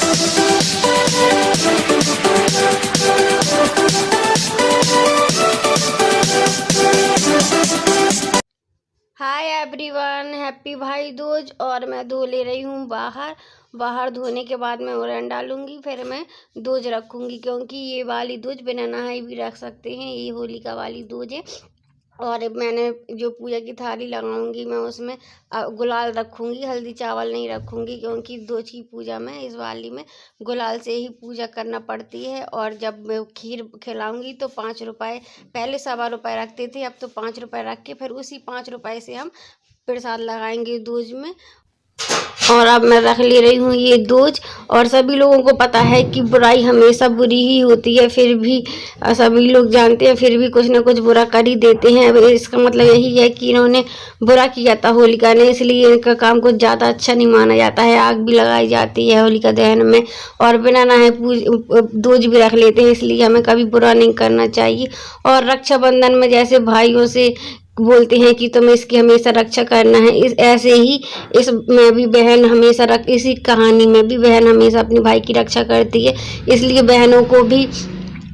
Hi everyone, happy भाई दूज। और मैं धो ले रही हूँ बाहर धोने के बाद मैं उड़न डालूंगी, फिर मैं दूज रखूंगी, क्योंकि ये वाली दूज बिना नहाए भी रख सकते हैं। ये होलिका वाली दूज है। और मैंने जो पूजा की थाली लगाऊंगी मैं उसमें गुलाल रखूंगी, हल्दी चावल नहीं रखूंगी, क्योंकि दूज की पूजा में इस वाली में गुलाल से ही पूजा करना पड़ती है। और जब मैं खीर खिलाऊंगी तो 5 रुपए, पहले 1.25 रखते थे, अब तो 5 रुपए रख के फिर उसी 5 रुपए से हम प्रसाद लगाएंगे दूज में। और अब मैं रख ले रही हूँ ये दूज। और सभी लोगों को पता है कि बुराई हमेशा बुरी ही होती है, फिर भी सभी लोग जानते हैं, फिर भी कुछ ना कुछ बुरा कर ही देते हैं। अब इसका मतलब यही है कि इन्होंने बुरा किया था होलिका ने, इसलिए इनका काम कुछ ज़्यादा अच्छा नहीं माना जाता है। आग भी लगाई जाती है होलिका दहन में, और बिना नहाए दूज भी रख लेते हैं, इसलिए हमें कभी बुरा नहीं करना चाहिए। और रक्षाबंधन में जैसे भाइयों से बोलते हैं कि तुम्हें इसकी हमेशा रक्षा करना है, इस ऐसे ही इसमें भी बहन हमेशा इसी कहानी में भी बहन हमेशा अपने भाई की रक्षा करती है, इसलिए बहनों को भी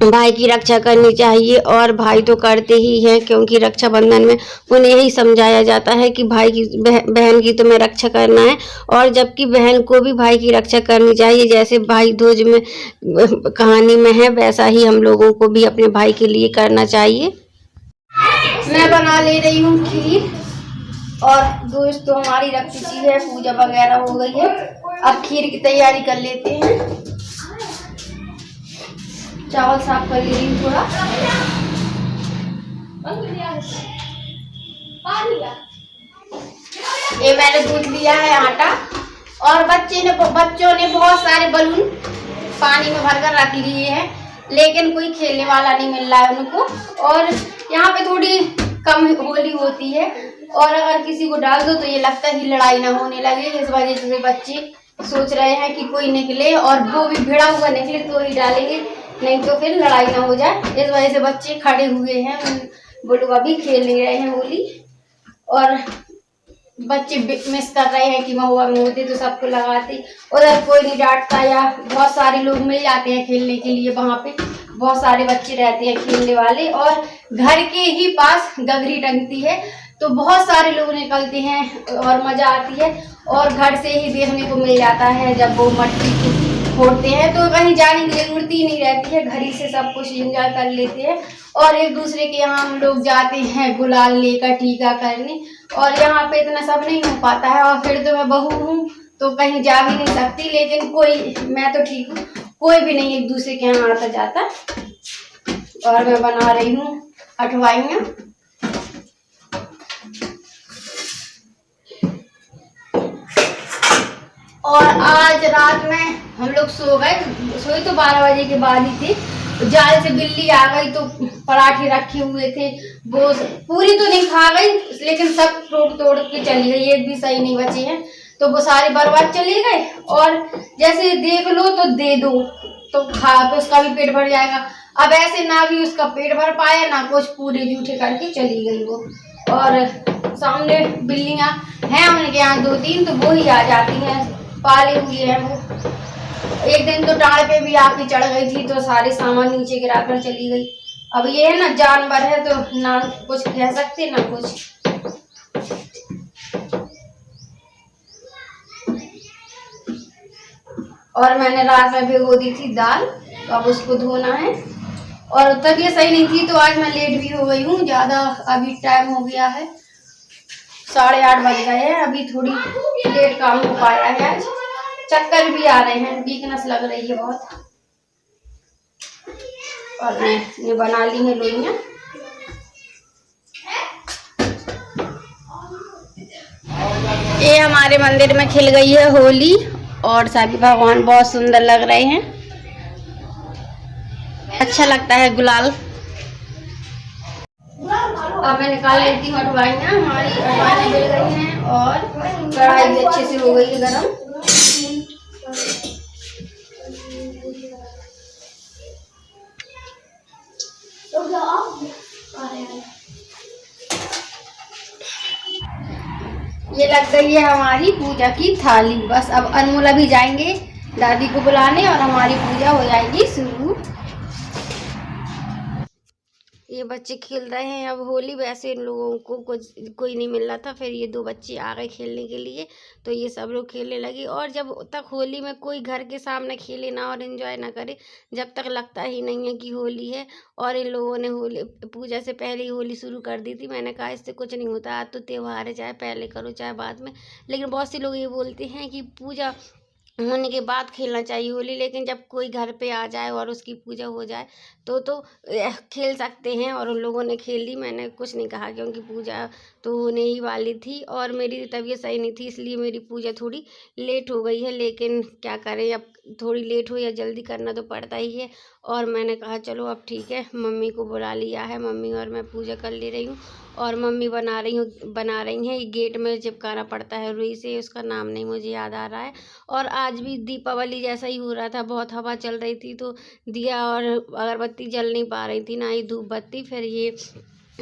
भाई की रक्षा करनी चाहिए। और भाई तो करते ही हैं, क्योंकि रक्षाबंधन में उन्हें यही समझाया जाता है कि भाई की बहन की तुम्हें रक्षा करना है, और जबकि बहन को भी भाई की रक्षा करनी चाहिए। जैसे भाई दूज में कहानी में है, वैसा ही हम लोगों को भी अपने भाई के लिए करना चाहिए। मैं बना ले रही हूँ खीर, और दूज तो हमारी रख चुकी है, पूजा वगैरह हो गई है। अब खीर की तैयारी कर लेते हैं। चावल साफ कर ले रही हूँ थोड़ा। ये मैंने दूध लिया है आटा, और बच्चों ने बहुत सारे बलून पानी में भरकर रख लिए हैं, लेकिन कोई खेलने वाला नहीं मिल रहा है उनको। और यहाँ पे थोड़ी कम होली होती है, और अगर किसी को डाल दो तो ये लगता है कि लड़ाई ना होने लगे। इस वजह से बच्चे सोच रहे हैं कि कोई निकले, और वो भी भिड़ा हुआ निकले तो ही डालेंगे, नहीं तो फिर लड़ाई ना हो जाए। इस वजह से बच्चे खड़े हुए हैं, वो लोग अभी खेल नहीं रहे हैं होली। और बच्चे मिस कर रहे हैं कि महुआ में होते तो सबको लगाते, उधर कोई नहीं डांटता, या बहुत सारे लोग मिल जाते हैं खेलने के लिए। वहाँ पे बहुत सारे बच्चे रहते हैं खेलने वाले, और घर के ही पास गगरी टंगती है तो बहुत सारे लोग निकलते हैं और मजा आती है। और घर से ही देखने को मिल जाता है, जब वो मट्टी फोड़ते हैं तो कहीं जाने की जरूरत ही नहीं रहती है, घर ही से सब कुछ एंजॉय कर लेते हैं। और एक दूसरे के यहाँ हम लोग जाते हैं गुलाल लेकर टीका करने, और यहाँ पे इतना सब नहीं हो पाता है। और फिर तो मैं बहू हूँ तो कहीं जा भी नहीं सकती, लेकिन मैं तो ठीक हूँ, कोई भी नहीं एक दूसरे के यहाँ आता जाता। और मैं बना रही हूँ अठवाइयाँ। और आज रात में हम लोग सोए तो 12 बजे के बाद ही थे। जाल से बिल्ली आ गई तो पराठे रखे हुए थे, वो पूरी तो नहीं खा गई, लेकिन सब तोड़ के चली गई, एक भी सही नहीं बचे हैं, तो वो सारे बर्बाद चले गए। और जैसे देख लो तो दे दो तो खा तो उसका भी पेट भर जाएगा। अब ऐसे ना भी उसका पेट भर पाया ना कुछ, पूरे जूठे करके चली गई वो। और सामने बिल्लियां हैं उनके यहाँ 2-3, तो वो ही आ जाती हैं, पाले हुए हैं वो। एक दिन तो डाल पे भी आके चढ़ गई थी, तो सारे सामान नीचे गिरा कर चली गई। अब ये है ना, जानवर है तो ना कुछ कह सकते ना कुछ। और मैंने रात में भिगो दी थी दाल, तो अब उसको धोना है। और तबीयत सही नहीं थी तो आज मैं लेट भी हो गई हूँ ज़्यादा, अभी टाइम हो गया है 8:30 बज गए हैं, अभी थोड़ी लेट काम हो पाया है आज। चक्कर भी आ रहे हैं, वीकनेस लग रही है बहुत। और मैंने बना ली है लोइयां। ये हमारे मंदिर में खिल गई है होली, और सभी भगवान बहुत सुंदर लग रहे हैं, अच्छा लगता है गुलाल। अब मैं निकाल लेती हूँ अठवाइयाँ। हमारी अठवाइयाँ मिल गई हैं, और कढ़ाई भी अच्छे से हो गई है गरम। ये लग गई है हमारी पूजा की थाली। बस अब अनमोल भी जाएंगे दादी को बुलाने और हमारी पूजा हो जाएगी शुरू। ये बच्चे खेल रहे हैं अब होली। वैसे इन लोगों को कोई नहीं मिल रहा था, फिर ये 2 बच्चे आ गए खेलने के लिए, तो ये सब लोग खेलने लगे। और जब तक होली में कोई घर के सामने खेले ना और एंजॉय ना करे, जब तक लगता ही नहीं है कि होली है। और इन लोगों ने होली पूजा से पहले ही होली शुरू कर दी थी। मैंने कहा इससे कुछ नहीं होता, आज तो त्योहार है, चाहे पहले करो चाहे बाद में। लेकिन बहुत से लोग ये बोलते हैं कि पूजा होने के बाद खेलना चाहिए होली। लेकिन जब कोई घर पे आ जाए और उसकी पूजा हो जाए तो खेल सकते हैं। और उन लोगों ने खेल ली, मैंने कुछ नहीं कहा क्योंकि पूजा तो होने ही वाली थी और मेरी तबीयत सही नहीं थी, इसलिए मेरी पूजा थोड़ी लेट हो गई है। लेकिन क्या करें, अब थोड़ी लेट हो या जल्दी करना तो पड़ता ही है। और मैंने कहा चलो अब ठीक है, मम्मी को बुला लिया है, मम्मी और मैं पूजा कर ले रही हूँ। और मम्मी बना रही हैं, ये गेट में चिपकाना पड़ता है रुई से, उसका नाम नहीं मुझे याद आ रहा है। और आज भी दीपावली जैसा ही हो रहा था, बहुत हवा चल रही थी, तो दिया और अगरबत्ती जल नहीं पा रही थी, ना ही धूप बत्ती। फिर ये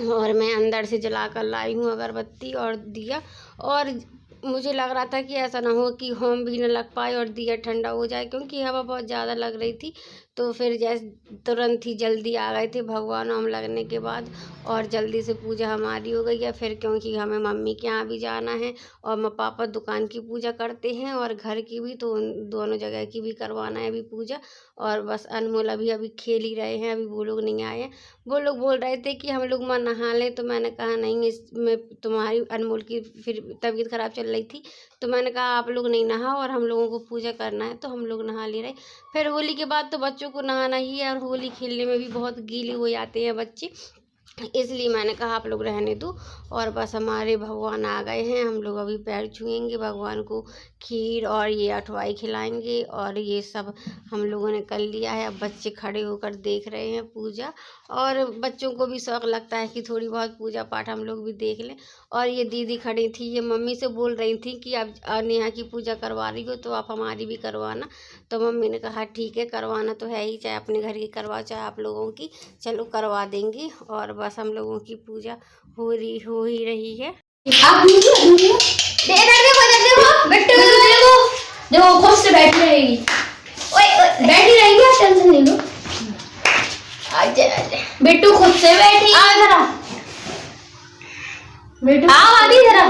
और मैं अंदर से जला कर लाई हूँ अगरबत्ती और दिया। और मुझे लग रहा था कि ऐसा ना हो कि होम भी न लग पाए और दिया ठंडा हो जाए, क्योंकि हवा बहुत ज़्यादा लग रही थी। तो फिर जैसे तुरंत ही जल्दी आ गए थे भगवान होम लगने के बाद, और जल्दी से पूजा हमारी हो गई है। फिर क्योंकि हमें मम्मी के यहाँ भी जाना है और पापा दुकान की पूजा करते हैं और घर की भी, तो उन दोनों जगह की भी करवाना है अभी पूजा। और बस अनमोल अभी खेल ही रहे हैं, अभी वो लोग नहीं आए हैं। वो लोग बोल रहे थे कि हम लोग नहा लें, तो मैंने कहा नहीं, इसमें तुम्हारी अनमोल की फिर तबीयत ख़राब चल रही थी, तो मैंने कहा आप लोग नहीं नहाओ और हम लोगों को पूजा करना है, तो हम लोग नहा ले रहे। फिर होली के बाद तो बच्चों को नहाना ही है, और होली खेलने में भी बहुत गीले हो जाते हैं बच्चे, इसलिए मैंने कहा आप लोग रहने दो। और बस हमारे भगवान आ गए हैं, हम लोग अभी पैर छुएंगे, भगवान को खीर और ये अठवाई खिलाएंगे, और ये सब हम लोगों ने कर लिया है। अब बच्चे खड़े होकर देख रहे हैं पूजा, और बच्चों को भी शौक़ लगता है कि थोड़ी बहुत पूजा पाठ हम लोग भी देख लें। और ये दीदी खड़ी थी, ये मम्मी से बोल रही थी कि आप नेहा की पूजा करवा रही हो तो आप हमारी भी करवाना। तो मम्मी ने कहा ठीक है, करवाना तो है ही, चाहे अपने घर की करवाओ चाहे आप लोगों की, चलो करवा देंगे। और बस हम लोगों की पूजा हो ही रही है। आप देखो बिट्टू, देखो खुद से बैठी रहेगी, बैठी रहेगी, आप टेंशन नहीं लो। आजा बिट्टू खुद से बैठी, आ जरा बिट्टू, आओ आदि जरा,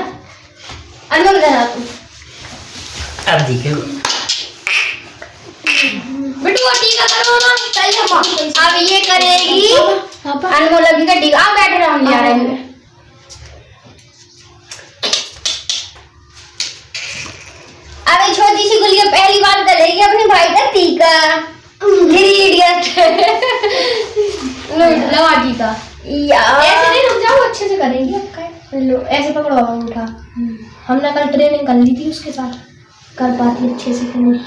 अनमोल जरा तू अब देखो बिट्टू का टीका करो ना, चल अब ये करेगी अनमोल अभी का टीका। आप बैठे रहो, ले आ रहे हैं। अबे छोटी सी गुलिया पहली बार करेगी अपने भाई का टीका, इडियट। लगा टीका यार, ऐसे नहीं, रुक जाओ, अच्छे से करेंगे। लो ऐसे पकड़ो, उठा, हमने कल ट्रेनिंग कर ली थी उसके साथ, कर पाती अच्छे से करनी।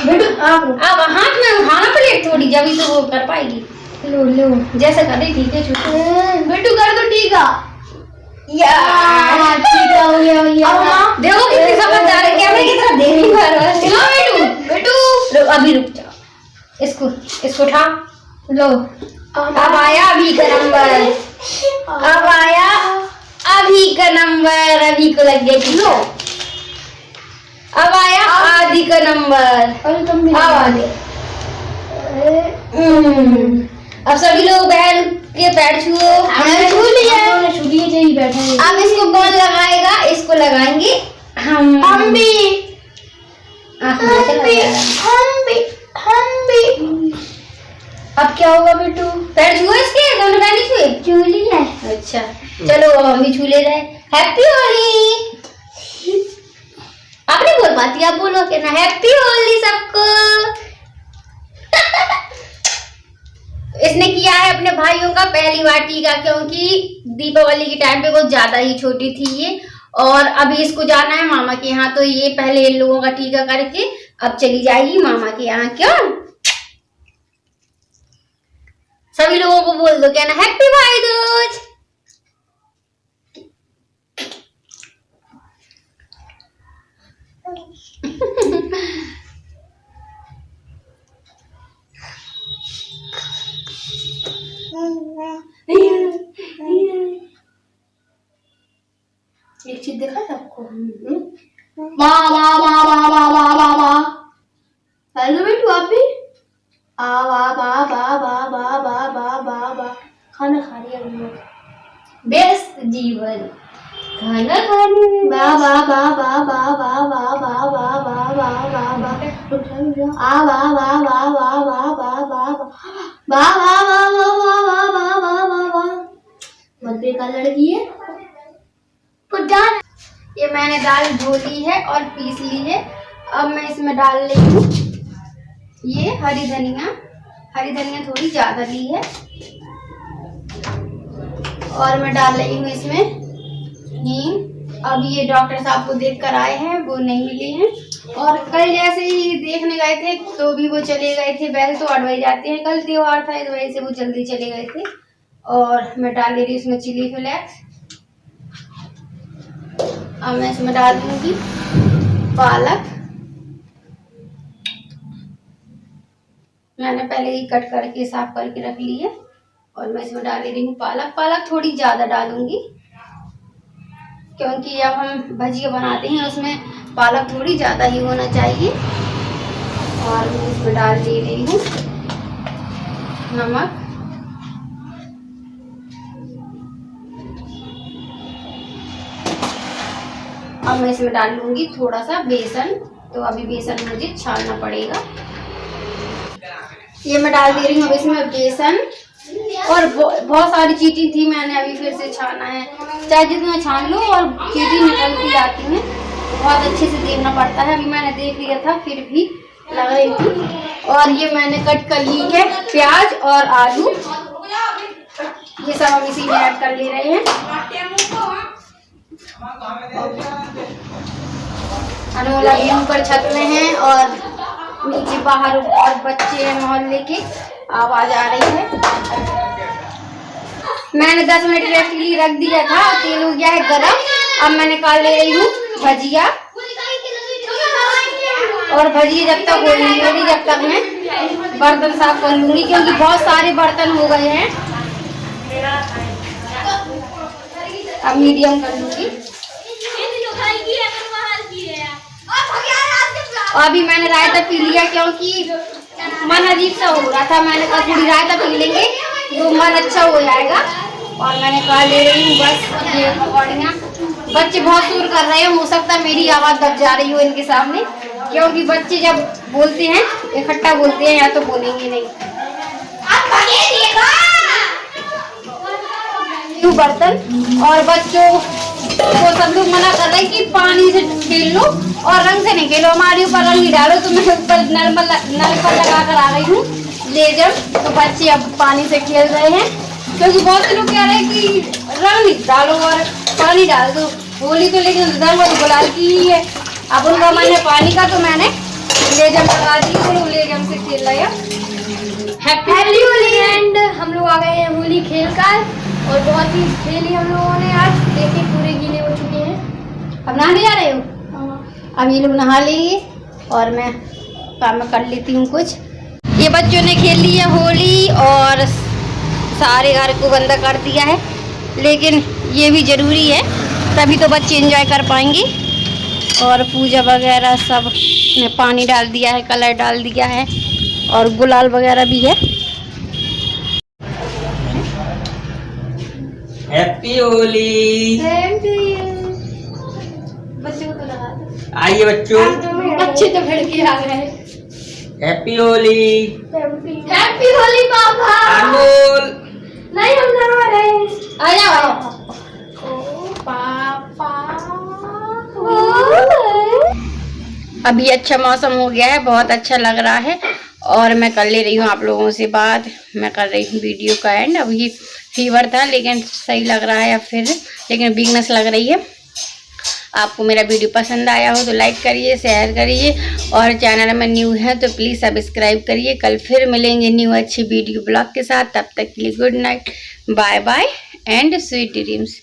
बेटू आप हाथ में उठाना प्लेट थोड़ी, जब ही तो वो कर पाएगी। लो लो जैसे कर रही, ठीक है छोटू, बेटू कर दो टीका यार, टीका हो गया यार। देखो कितनी समझदार है, कैमरे की तरफ देख रही बार-बार। लो बेटू बेटू, अभी रुक जाओ, इसको उठा लो। अब आया अभी का नंबर, अब आया अभी का नंबर, अभी को लग गया लो। अब आया आदि का नंबर, अब आदि। अब सभी लोग बहन के पैर छुओ, हमने छू लिया, हमने छू लिए, यही बैठा है। अब इसको कौन लगाएगा, इसको लगाएंगे हम भी। अब क्या होगा बेटू, पैर छुए इसके, दोनों पैर नहीं छुए, छू लिया। अच्छा चलो अब हम भी छू ले रहे। हैप्पी होली, आप नहीं बोल पाती, आप बोलो कि ना हैप्पी होली सबको। इसने किया है अपने भाइयों का पहली बार टीका, क्योंकि दीपावली के टाइम पे बहुत ज्यादा ही छोटी थी ये, और अभी इसको जाना है मामा के यहाँ, तो ये पहले इन लोगों का टीका करके अब चली जाएगी मामा के यहाँ। क्यों सभी लोगों को बोल दो, क्या ना हैप्पी भाई दूज। एक चीज देखा सबको, वाह वाह वाह वाह वाह वाह वाह वाह, आ बा बा बा बा बा बा बा बा बा। खाना खा रही है हम लोग। व्यस्त जीवन खाना खाने बा बा बा बा बा बा बा बा बा बा बा बा बा। आ बा बा बा बा बा बा बा बा बा बा बा बा बा बा बा बा बा। बहुत बेकार लड़की है। ये मैंने दाल धो ली है और पीस ली है। अब मैं इसमें डाल रही हूँ ये हरी धनिया थोड़ी ज्यादा ली है। और मैं डाल रही हूँ इसमें हींग। अब ये डॉक्टर साहब को देख कर आए हैं, वो नहीं मिले हैं। और कल जैसे ही देखने गए थे तो भी वो चले गए थे। वैसे तो 8 बजे जाते हैं, कल त्योहार था इस वजह से वो जल्दी चले गए थे। और मैं डाल दे रही हूँ इसमें चिली फ्लेक्स। अब मैं इसमें डाल दूंगी पालक। मैंने पहले ही कट करके साफ करके रख ली है। और मैं इसमें डाल रही हूँ पालक थोड़ी ज्यादा डालूंगी क्योंकि अब हम भजिया बनाते हैं उसमें पालक थोड़ी ज्यादा ही होना चाहिए। और मैं इसमें डाल दे रही हूँ नमक। अब मैं इसमें डाल लूंगी थोड़ा सा बेसन। तो अभी बेसन मुझे छानना पड़ेगा। ये मैं डाल दे रही हूँ अब इसमें बेसन। और बहुत सारी चीटी थी, मैंने अभी फिर से छाना है। चाहे जितना छान लो और चीटी निकलती आती है, बहुत अच्छे से देखना पड़ता है। अभी मैंने देख लिया था फिर भी लग रही थी। और ये मैंने कट कर ली है प्याज और आलू। ये सब हम इसी में ऐड कर ले रहे हैं। अनमोला भी ऊपर छत में है और नीचे बाहर और बच्चे हैं मोहल्ले के, आवाज आ रही है। मैंने 10 मिनट रेस्ट के लिए रख दिया था। तेल हो गया है गरम। अब मैं निकाल ले रही हूँ भजिया। और भजिया जब तक हो नहीं रही जब तक मैं बर्तन साफ कर लूंगी क्योंकि बहुत सारे बर्तन हो गए हैं। अब मीडियम कर लूंगी। अभी मैंने रायता पी लिया क्योंकि मन अजीब सा हो रहा था। मैंने कहा थोड़ी रायता पी लेंगे तो मन अच्छा हो जाएगा। और मैंने कहा ले रही हूँ बस ये पकौड़ियाँ। बच्चे बहुत शोर कर रहे हैं, हो सकता है मेरी आवाज़ दब जा रही हो इनके सामने क्योंकि बच्चे जब बोलते हैं इकट्ठा बोलते हैं या तो बोलेंगे नहीं। बर्तन और बच्चों वो सब लोग मना कर रहे हैं कि पानी से खेल लो और रंग से नहीं खेलो, हमारे ऊपर रंग नहीं डालो। तो मैं ऊपर नल पर लगा कर आ रही हूँ लेजर। तो बच्चे अब पानी से खेल रहे हैं क्योंकि बहुत से लोग कह रहे हैं कि रंग नहीं डालो और पानी डाल दो। होली तो लेकिन रंग और गुलाल की ही है। अब उनका मन है पानी का तो मैंने लेजर लगा दी तो लेजर से खेल रहे हैं। हैप्पी होली। एंड हम लोग आ गए हैं होली खेल कर और बहुत ही खेली हम लोगों ने आज। देखिए पूरे गीले हो चुके हैं। अब नहाने जा रहे हो? अब ये लोग नहा लेंगे और मैं काम कर लेती हूँ कुछ। ये बच्चों ने खेल ली है होली और सारे घर को गंदा कर दिया है, लेकिन ये भी ज़रूरी है तभी तो बच्चे एंजॉय कर पाएंगे। और पूजा वगैरह सब ने पानी डाल दिया है, कलर डाल दिया है और गुलाल वगैरह भी है। हैप्पी होली। बच्चों को तो लगा दो। आइए बच्चों, बच्चे तो भिड़ के आ गए। हैप्पी होली। हैप्पी होली पापा। अनमोल नहीं हम नहा रहे हैं। आ जाओ पापा। अभी अच्छा मौसम हो गया है, बहुत अच्छा लग रहा है। और मैं कर ले रही हूँ आप लोगों से बात। मैं कर रही हूँ वीडियो का एंड। अभी फीवर था लेकिन सही लग रहा है अब फिर, लेकिन वीकनेस लग रही है। आपको मेरा वीडियो पसंद आया हो तो लाइक करिए, शेयर करिए और चैनल में न्यू है तो प्लीज़ सब्सक्राइब करिए। कल फिर मिलेंगे न्यू अच्छी वीडियो ब्लॉग के साथ। तब तक के लिए good night, bye bye and sweet dreams.